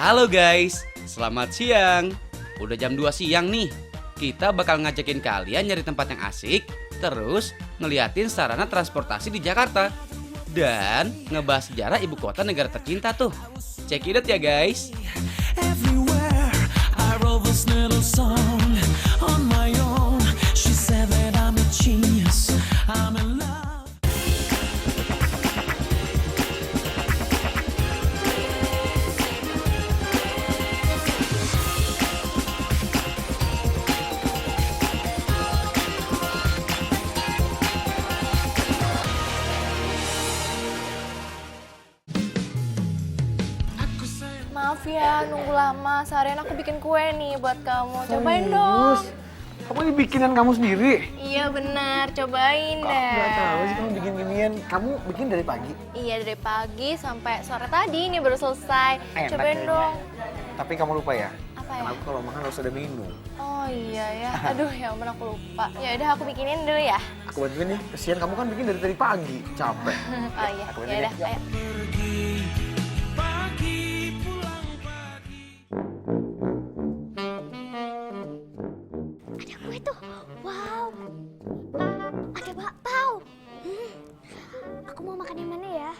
Halo guys, selamat siang. Udah jam 2 siang nih. Kita bakal ngajakin kalian nyari tempat yang asik, terus ngeliatin sarana transportasi di Jakarta, dan ngebahas sejarah ibu kota negara tercinta tuh. Check it out ya guys. Everywhere I wrote this little song on my own. She said that I'm a genius, I'm in love. Maaf ya, nunggu lama. Seharian aku bikin kue nih buat kamu. Cobain dong. Kamu ini bikinan kamu sendiri? Iya benar, cobain Kok deh. nggak tahu sih kamu bikin ginian. Kamu bikin dari pagi? Iya dari pagi sampai sore tadi nih baru selesai. Enak Cobain kayaknya. dong. Tapi kamu lupa ya? Apa ya? Karena aku kalau makan harus ada minum. Oh iya ya. Aduh ya ampun aku lupa. Ya udah aku bikinin dulu ya. Aku bantuin ya. Kesian kamu kan bikin dari tadi pagi. Capek. Oh iya. Aku Ya bantuin udah, ya. ayo. Ada kue tuh, wow. Ada bakpao. Aku mau makan yang mana ya?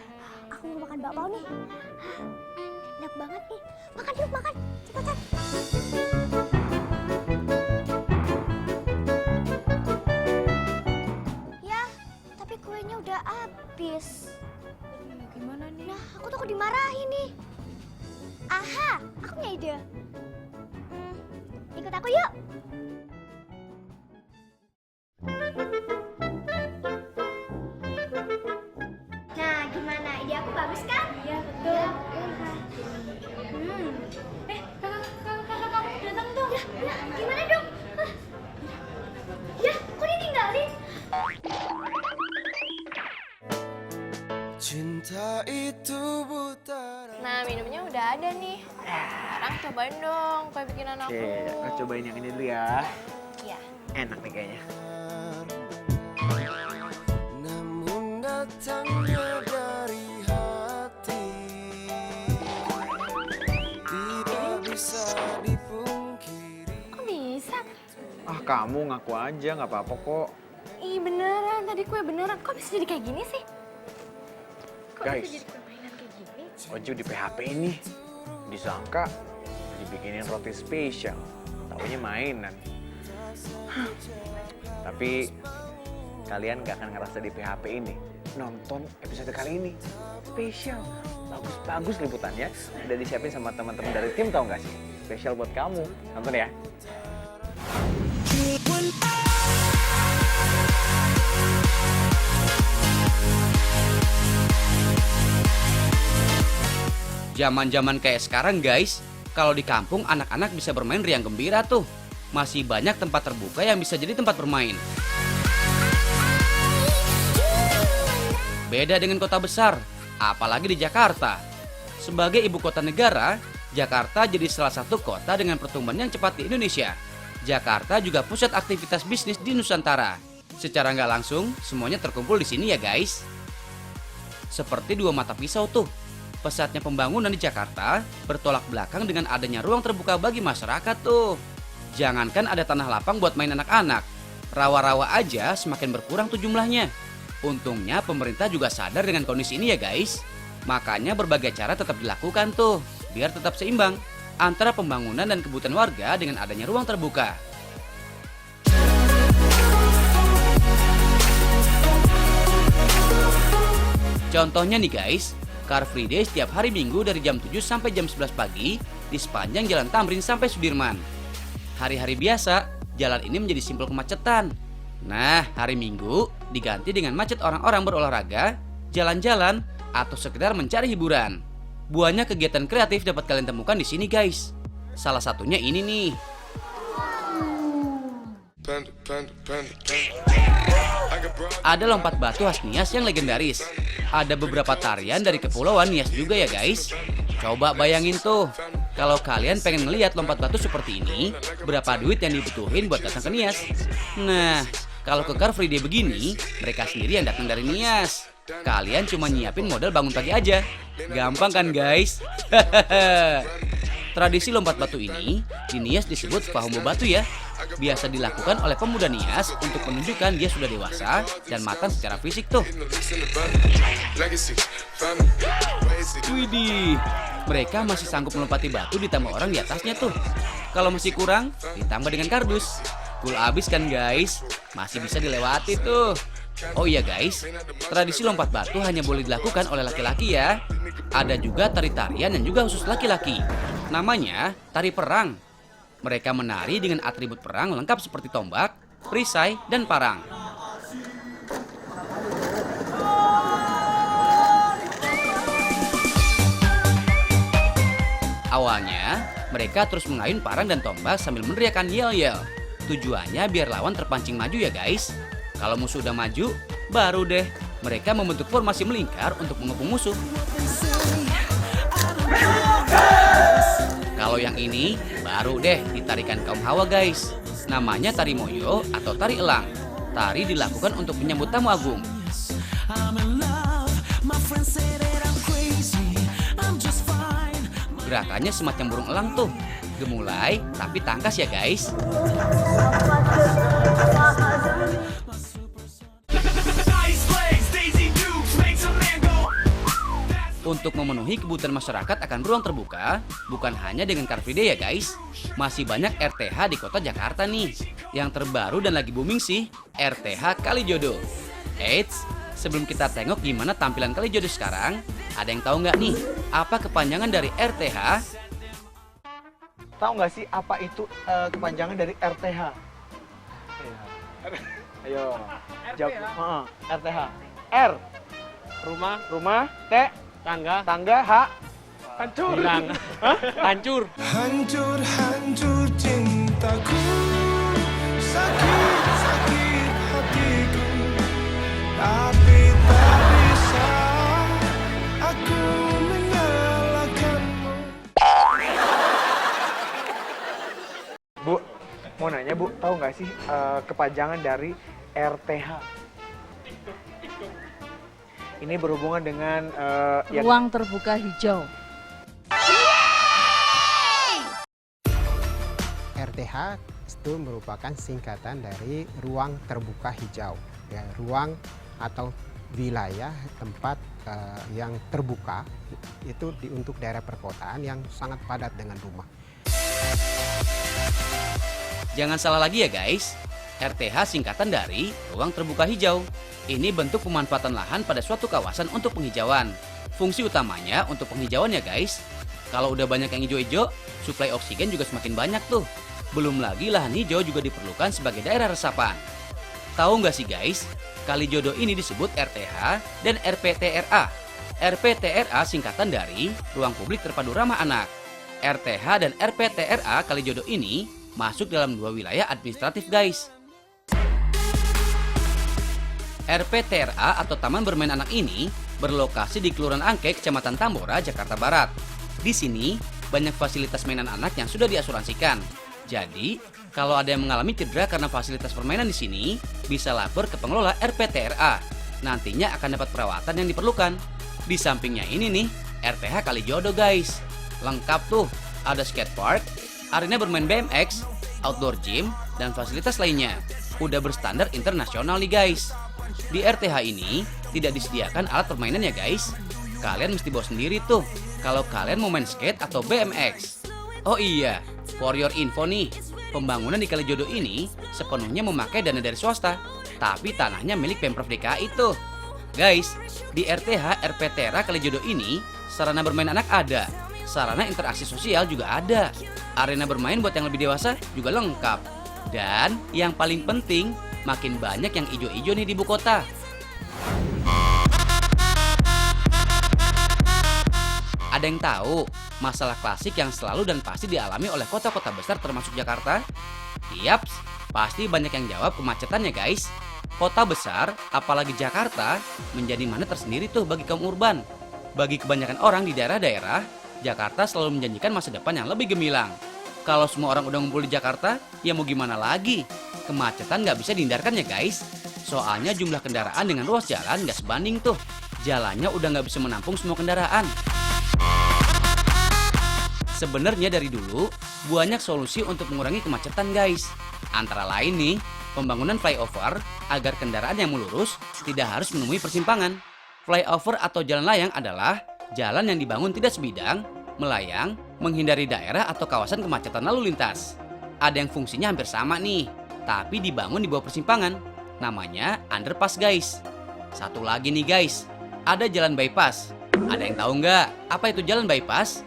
Aku mau makan bakpao nih. Enak banget nih. Makan yuk, makan. Cepetan. Ya, tapi kuenya udah habis. Gimana nih? Nah, aku tuh dimarahin nih. Aha, aku punya ide. Ikut aku yuk. Nah, gimana? Ide aku bagus kan? Iya, betul. Kakak kamu datang tuh. Ya, gimana dong? Hah? Ya, kok ditinggalin? Cinta itu buta. Nah minumnya udah ada nih. Sekarang cobain dong kue bikinan aku. Oke, aku cobain yang ini dulu ya. Iya. Enak nih kayaknya. Namun datangnya dari hati tidak bisa dipungkiri. Kok bisa? Ah, kamu ngaku aja, nggak apa-apa kok. Ih beneran, tadi kue beneran. Kok bisa jadi kayak gini sih? Kok Guys. bisa jadi kue mainan kayak gini? Oju di PHP ini disangka dibikinin roti spesial, taunya mainan. Tapi kalian gak akan ngerasa di PHP ini. Nonton episode kali ini spesial, bagus-bagus liputannya. Udah disiapin sama teman-teman dari tim, tau gak sih? Spesial buat kamu, nonton ya. Zaman-zaman kayak sekarang guys, kalau di kampung anak-anak bisa bermain riang gembira tuh. Masih banyak tempat terbuka yang bisa jadi tempat bermain. Beda dengan kota besar, apalagi di Jakarta. Sebagai ibu kota negara, Jakarta jadi salah satu kota dengan pertumbuhan yang cepat di Indonesia. Jakarta juga pusat aktivitas bisnis di Nusantara. Secara nggak langsung, semuanya terkumpul di sini ya guys. Seperti dua mata pisau tuh. Pesatnya pembangunan di Jakarta bertolak belakang dengan adanya ruang terbuka bagi masyarakat tuh. Jangankan ada tanah lapang buat main anak-anak, rawa-rawa aja semakin berkurang tuh jumlahnya. Untungnya pemerintah juga sadar dengan kondisi ini ya guys. Makanya berbagai cara tetap dilakukan tuh, biar tetap seimbang antara pembangunan dan kebutuhan warga dengan adanya ruang terbuka. Contohnya nih guys, Car Free Day setiap hari Minggu dari jam 7 sampai jam 11 pagi di sepanjang Jalan Tamrin sampai Sudirman. Hari-hari biasa, jalan ini menjadi simpul kemacetan. Nah, hari Minggu diganti dengan macet orang-orang berolahraga, jalan-jalan, atau sekedar mencari hiburan. Buahnya kegiatan kreatif dapat kalian temukan di sini guys. Salah satunya ini nih. Ada lompat batu khas Nias yang legendaris. Ada beberapa tarian dari kepulauan Nias juga ya guys. Coba bayangin tuh, kalau kalian pengen ngeliat lompat batu seperti ini, berapa duit yang dibutuhin buat datang ke Nias? Nah, kalau ke Car Free Day begini, mereka sendiri yang datang dari Nias. Kalian cuma nyiapin modal bangun pagi aja. Gampang kan guys? Tradisi lompat batu ini di Nias disebut Pahombo Batu ya. Biasa dilakukan oleh pemuda Nias untuk menunjukkan dia sudah dewasa dan matang secara fisik tuh. Widih, mereka masih sanggup melompati batu ditambah orang di atasnya tuh. Kalau masih kurang, ditambah dengan kardus. Cool abis kan guys, masih bisa dilewati tuh. Oh iya guys, tradisi lompat batu hanya boleh dilakukan oleh laki-laki ya. Ada juga tari-tarian yang juga khusus laki-laki. Namanya tari perang. Mereka menari dengan atribut perang lengkap seperti tombak, perisai, dan parang. Awalnya, mereka terus mengayun parang dan tombak sambil meneriakkan yel-yel. Tujuannya biar lawan terpancing maju ya guys. Kalau musuh udah maju, baru deh mereka membentuk formasi melingkar untuk mengepung musuh. Kalau yang ini, baru deh ditarikan kaum Hawa guys. Namanya tari moyo atau tari elang. Tari dilakukan untuk menyambut tamu agung. Gerakannya semacam burung elang tuh. Gemulai tapi tangkas ya guys. Untuk memenuhi kebutuhan masyarakat akan ruang terbuka, bukan hanya dengan Car Free Day ya guys. Masih banyak RTH di kota Jakarta nih. Yang terbaru dan lagi booming sih, RTH Kalijodo. Eits, sebelum kita tengok gimana tampilan Kalijodo sekarang, ada yang tahu nggak nih, apa kepanjangan dari RTH? Tahu nggak sih apa itu kepanjangan dari RTH? Ayo, jawab. RTH. R. Rumah. T. Tangga. H. Hancur. Hancur. Hancur cintaku, sakit hatiku, tapi tak bisa aku menyalahkanmu. Bu, mau nanya Bu, tahu nggak sih kepanjangan dari RTH? Ini berhubungan dengan ruang terbuka hijau. RTH itu merupakan singkatan dari ruang terbuka hijau, ya, ruang atau wilayah tempat yang terbuka itu untuk daerah perkotaan yang sangat padat dengan rumah. Jangan salah lagi ya guys, RTH singkatan dari ruang terbuka hijau. Ini bentuk pemanfaatan lahan pada suatu kawasan untuk penghijauan. Fungsi utamanya untuk penghijauan ya guys. Kalau udah banyak yang hijau-hijau, suplai oksigen juga semakin banyak tuh. Belum lagi lahan hijau juga diperlukan sebagai daerah resapan. Tahu nggak sih guys, Kalijodo ini disebut RTH dan RPTRA. RPTRA singkatan dari Ruang Publik Terpadu Ramah Anak. RTH dan RPTRA Kalijodo ini masuk dalam dua wilayah administratif guys. RPTRA atau Taman Bermain Anak ini berlokasi di Kelurahan Angke, Kecamatan Tambora, Jakarta Barat. Di sini banyak fasilitas mainan anak yang sudah diasuransikan. Jadi, kalau ada yang mengalami cedera karena fasilitas permainan di sini, bisa lapor ke pengelola RPTRA. Nantinya akan dapat perawatan yang diperlukan. Di sampingnya ini nih, RTH Kalijodo guys. Lengkap tuh, ada skatepark, arena bermain BMX, outdoor gym, dan fasilitas lainnya. Udah berstandar internasional nih guys. Di RTH ini tidak disediakan alat permainan ya guys. Kalian mesti bawa sendiri tuh kalau kalian mau main skate atau BMX. Oh iya, for your info nih, pembangunan di Kalijodo ini sepenuhnya memakai dana dari swasta, tapi tanahnya milik Pemprov DKI tuh. Guys, di RTH RPTRA Kalijodo ini sarana bermain anak ada, sarana interaksi sosial juga ada, arena bermain buat yang lebih dewasa juga lengkap. Dan yang paling penting, makin banyak yang ijo-ijo nih di ibu kota. Ada yang tahu masalah klasik yang selalu dan pasti dialami oleh kota-kota besar termasuk Jakarta? Yaps, pasti banyak yang jawab kemacetan ya guys. Kota besar, apalagi Jakarta, menjadi magnet tersendiri tuh bagi kaum urban. Bagi kebanyakan orang di daerah-daerah, Jakarta selalu menjanjikan masa depan yang lebih gemilang. Kalau semua orang udah ngumpul di Jakarta, ya mau gimana lagi? Kemacetan nggak bisa dihindarkan ya guys. Soalnya jumlah kendaraan dengan ruas jalan nggak sebanding tuh. Jalannya udah nggak bisa menampung semua kendaraan. Sebenarnya dari dulu banyak solusi untuk mengurangi kemacetan guys. Antara lain nih, pembangunan flyover agar kendaraan yang melurus tidak harus menemui persimpangan. Flyover atau jalan layang adalah jalan yang dibangun tidak sebidang, melayang, menghindari daerah atau kawasan kemacetan lalu lintas. Ada yang fungsinya hampir sama nih, tapi dibangun di bawah persimpangan. Namanya underpass guys. Satu lagi nih guys, ada jalan bypass. Ada yang tahu nggak apa itu jalan bypass?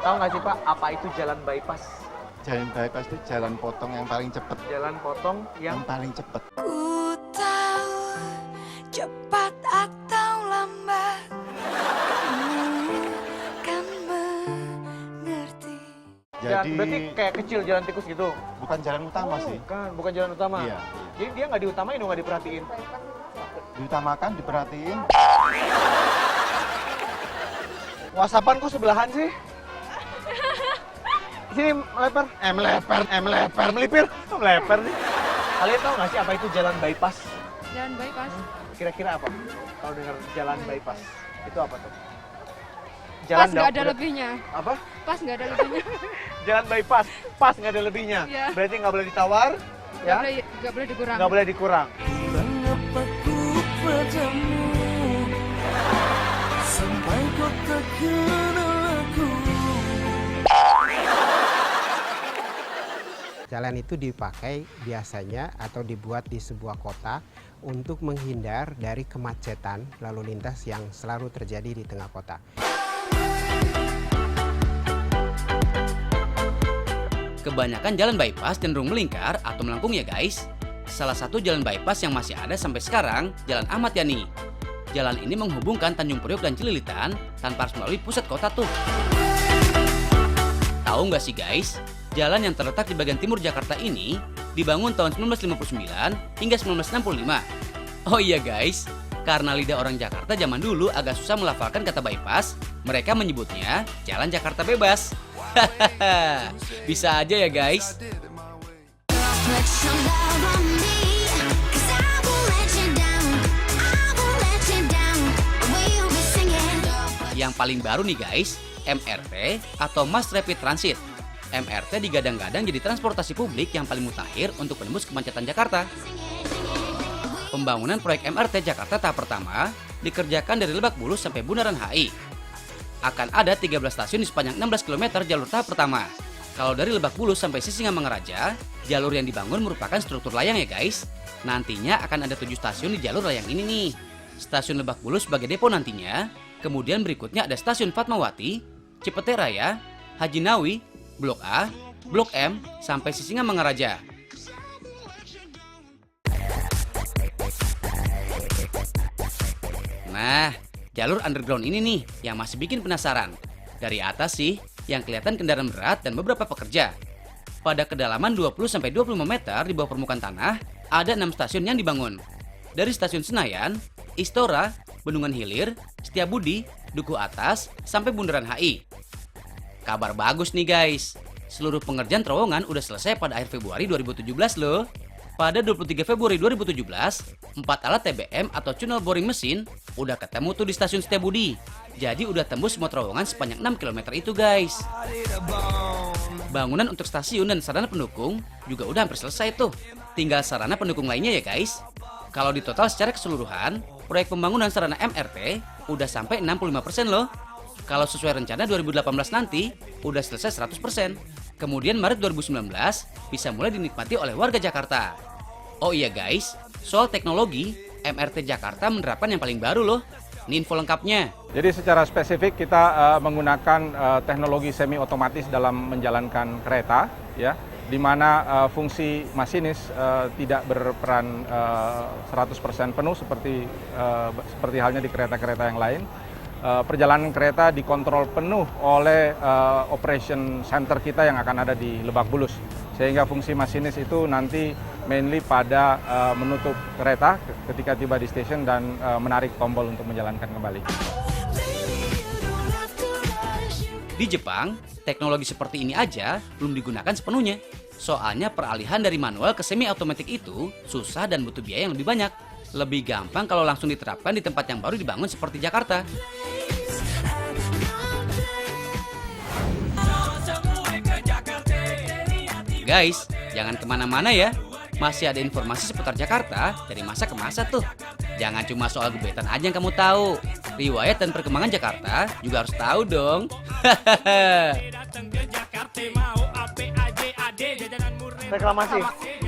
Tahu nggak sih Pak, apa itu jalan bypass? Jalan bypass itu jalan potong yang paling cepat. Jalan potong Yang paling cepat. Ku tahu cepat atau lambat kan mengerti. Jadi berarti kayak kecil jalan tikus gitu? bukan jalan utama sih. Bukan jalan utama? Iya. Jadi dia nggak diutamain dong, nggak diperhatiin? Diutamakan, diperhatiin. WhatsAppan kok sebelahan sih? Sini meleper. Melipir nih. Kalian tahu nggak sih apa itu jalan bypass? Jalan bypass. Kira-kira apa? Kalau dengar jalan bypass, itu apa tuh? Pas nggak ada lebihnya. Apa? Pas nggak ada lebihnya. Jalan bypass, pas nggak ada lebihnya. Iya. Berarti nggak boleh ditawar, ya? Nggak boleh dikurang. Nggak boleh dikurang. Mengapa ku padamu sampai kau tak kenal aku. Jalan itu dipakai biasanya atau dibuat di sebuah kota untuk menghindar dari kemacetan lalu lintas yang selalu terjadi di tengah kota. Kebanyakan jalan bypass cenderung melingkar atau melengkung ya guys. Salah satu jalan bypass yang masih ada sampai sekarang, Jalan Ahmad Yani. Jalan ini menghubungkan Tanjung Priok dan Cililitan tanpa harus melalui pusat kota tuh. Tahu nggak sih guys, jalan yang terletak di bagian timur Jakarta ini dibangun tahun 1959 hingga 1965. Oh iya guys, karena lidah orang Jakarta zaman dulu agak susah melafalkan kata bypass, mereka menyebutnya Jalan Jakarta Bebas. Hahaha, bisa aja ya guys. Put some love on me, 'cause I won't let you down. I won't let you down. We'll be singing. Yang paling baru nih guys, MRT atau Mass Rapid Transit. MRT digadang-gadang jadi transportasi publik yang paling mutakhir untuk menembus kemacetan Jakarta. Pembangunan proyek MRT Jakarta tahap pertama dikerjakan dari Lebak Bulus sampai Bundaran HI. Akan ada 13 stasiun di sepanjang 16 km jalur tahap pertama. Kalau dari Lebak Bulus sampai Sisingamangaraja, jalur yang dibangun merupakan struktur layang ya guys. Nantinya akan ada 7 stasiun di jalur layang ini nih. Stasiun Lebak Bulus sebagai depo nantinya. Kemudian berikutnya ada stasiun Fatmawati, Cipete Raya, Haji Nawi, Blok A, Blok M, sampai Sisingamangaraja. Nah, jalur underground ini nih yang masih bikin penasaran. Dari atas sih, yang kelihatan kendaraan berat dan beberapa pekerja. Pada kedalaman 20-25 meter di bawah permukaan tanah, ada 6 stasiun yang dibangun. Dari stasiun Senayan, Istora, Bendungan Hilir, Setiabudi, Duku Atas, sampai Bundaran HI. Kabar bagus nih guys, seluruh pengerjaan terowongan udah selesai pada akhir Februari 2017 loh. Pada 23 Februari 2017, 4 alat TBM atau tunnel boring mesin udah ketemu tuh di stasiun Setiabudi. Jadi udah tembus semua terowongan sepanjang 6 km itu guys. Bangunan untuk stasiun dan sarana pendukung juga udah hampir selesai tuh. Tinggal sarana pendukung lainnya ya guys. Kalau di total secara keseluruhan, proyek pembangunan sarana MRT udah sampai 65% loh. Kalau sesuai rencana 2018 nanti, udah selesai 100%. Kemudian Maret 2019 bisa mulai dinikmati oleh warga Jakarta. Oh iya guys, soal teknologi, MRT Jakarta menerapkan yang paling baru loh. Ini info lengkapnya. Jadi secara spesifik kita menggunakan teknologi semi otomatis dalam menjalankan kereta, ya, di mana fungsi masinis tidak berperan 100% penuh seperti halnya di kereta-kereta yang lain. Perjalanan kereta dikontrol penuh oleh operation center kita yang akan ada di Lebak Bulus, sehingga fungsi masinis itu nanti mainly pada menutup kereta ketika tiba di stasiun dan menarik tombol untuk menjalankan kembali. Di Jepang, teknologi seperti ini aja belum digunakan sepenuhnya. Soalnya peralihan dari manual ke semi otomatis itu susah dan butuh biaya yang lebih banyak. Lebih gampang kalau langsung diterapkan di tempat yang baru dibangun seperti Jakarta. guys, jangan kemana-mana ya. Masih ada informasi seputar Jakarta dari masa ke masa tuh. Jangan cuma soal gebetan aja yang kamu tahu. Riwayat dan perkembangan Jakarta juga harus tahu dong. Reklamasi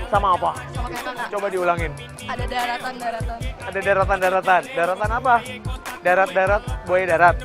sama apa? Sama kayak kakak. Coba diulangin. Ada daratan-daratan. Ada daratan-daratan. Daratan apa? Darat-darat, buaya darat.